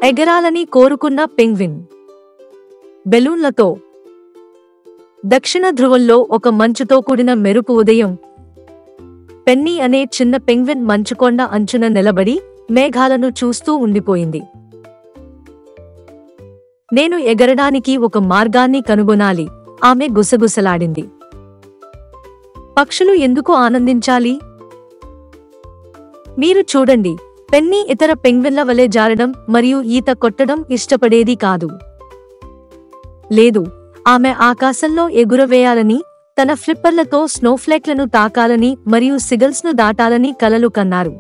ఎగరాలని కోరుకున్న పెంగ్విన్. బెలూన్లతో. దక్షిణ ధ్రువంలో ఒక మంచుతో కూడిన మెరుపు ఉదయం. పెన్నీ అనే చిన్న పెంగ్విన్ మంచుకొండ అంచున నిలబడి మేఘాలను చూస్తూ ఉండిపోయింది. నేను ఎగరడానికి ఒక మార్గాన్ని కనుగొనాలి, ఆమె గుసగుసలాడింది. పక్షులు ఎందుకు ఆనందించాలి? మీరు చూడండి, పెన్నీ ఇతర పెంగ్విన్ల వలె జారడం మరియు ఈత కొట్టడం ఇష్టపడేది కాదు. లేదు, ఆమె ఆకాశంలో ఎగురవేయాలని, తన ఫ్లిప్పర్లతో స్నోఫ్లేక్లను తాకాలని మరియు సిగల్స్ను దాటాలని కలలు కన్నారు.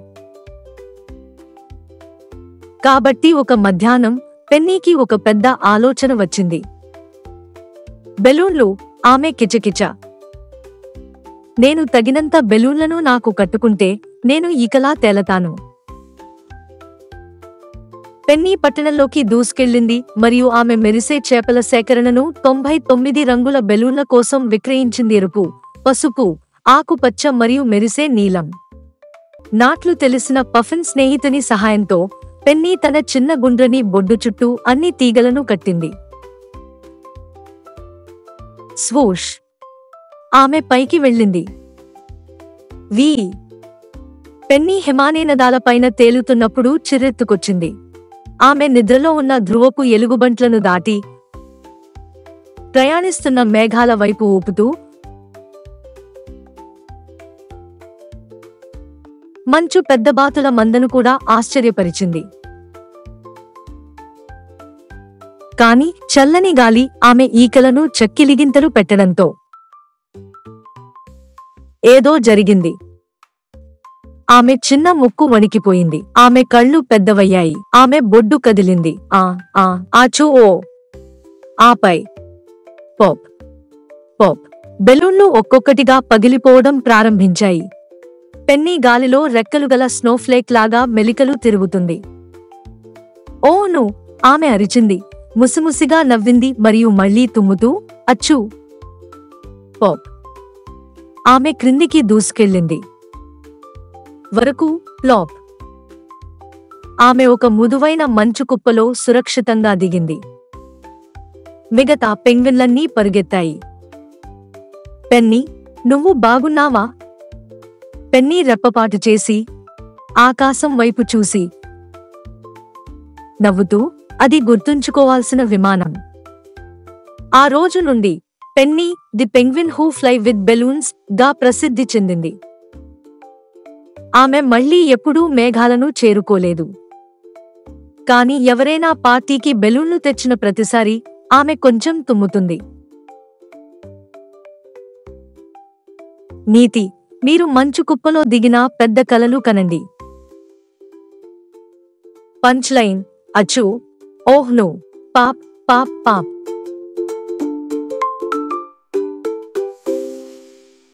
కాబట్టి ఒక మధ్యాహ్నం పెన్నీకి ఒక పెద్ద ఆలోచన వచ్చింది. బెలూన్లు, ఆమె కిచకిచ. నేను తగినంత బెలూన్లను నాకు కట్టుకుంటే నేను ఈకలా తేలతాను. పెన్నీ పట్టణంలోకి దూసుకెళ్ళింది మరియు ఆమె మెరిసే చేపల సేకరణను 99 రంగుల బెలూన్ల కోసం విక్రయించింది. ఎరుపు, పసుపు, ఆకుపచ్చ మరియు మెరిసే నీలం. నాట్లు తెలిసిన పఫిన్ స్నేహితుని సహాయంతో పెన్నీ తన చిన్న గుండ్రని బొడ్డు చుట్టూ అన్ని తీగలను కట్టింది. స్వూష్! ఆమె పైకి వెళ్ళింది. వీ! పెన్నీ హిమానీనదాలపైన తేలుతున్నప్పుడు చిర్రెత్తుకొచ్చింది. ఆమె నిద్రలో ఉన్న ధ్రువపు ఎలుగుబంట్లను దాటి ప్రయాణిస్తున్న మేఘాల వైపు ఊపుతూ మంచు పెద్దబాతుల మందను కూడా ఆశ్చర్యపరిచింది. కాని చల్లని గాలి ఆమె ఈకలను చక్కిలిగింతలు పెట్టడంతో ఏదో జరిగింది. ఆమె చిన్న ముక్కు వణికిపోయింది. ఆమె కళ్ళు పెద్దవయ్యాయి. ఆమె బొడ్డు కదిలింది. ఆచూ ఓ! ఆపై పాప్ పాప్! బెలూన్లు ఒక్కొక్కటిగా పగిలిపోవడం ప్రారంభించాయి. పెన్నీ గాలిలో రెక్కలుగల స్నోఫ్లేక్ లాగా మెలికలు తిరుగుతుంది. ఓను! ఆమె అరిచింది, ముసిముసిగా నవ్వింది మరియు మళ్లీ తుమ్ముతూ అచ్చూ! పాప్! ఆమె క్రిందికి దూసుకెళ్ళింది. వరకు ప్లాప్! ఆమె ఒక మృదువైన మంచు కుప్పలో సురక్షితంగా దిగింది. మిగతా పెంగ్విన్లన్నీ పరుగెత్తాయి. పెన్నీ, నువ్వు బాగున్నావా? పెన్నీ రెప్పపాటు చేసి ఆకాశం వైపు చూసి నవ్వుతూ, అది గుర్తుంచుకోవాల్సిన విమానం. ఆ రోజు నుండి Penny the penguin who fly with balloons గా ప్రసిద్ధి చెందింది. ఆమె మళ్లీ ఎప్పుడూ మేఘాలను చేరుకోలేదు. కాని ఎవరైనా పార్టీకి బెలూన్లు తెచ్చిన ప్రతిసారి ఆమె కొంచెం తుమ్ముతుంది. నీతి: మీరు మంచు కుప్పలో దిగినా పెద్ద కలలు కనండి. పంచ్ లైన్: అచ్చూ! Oh no! Pop pop pop!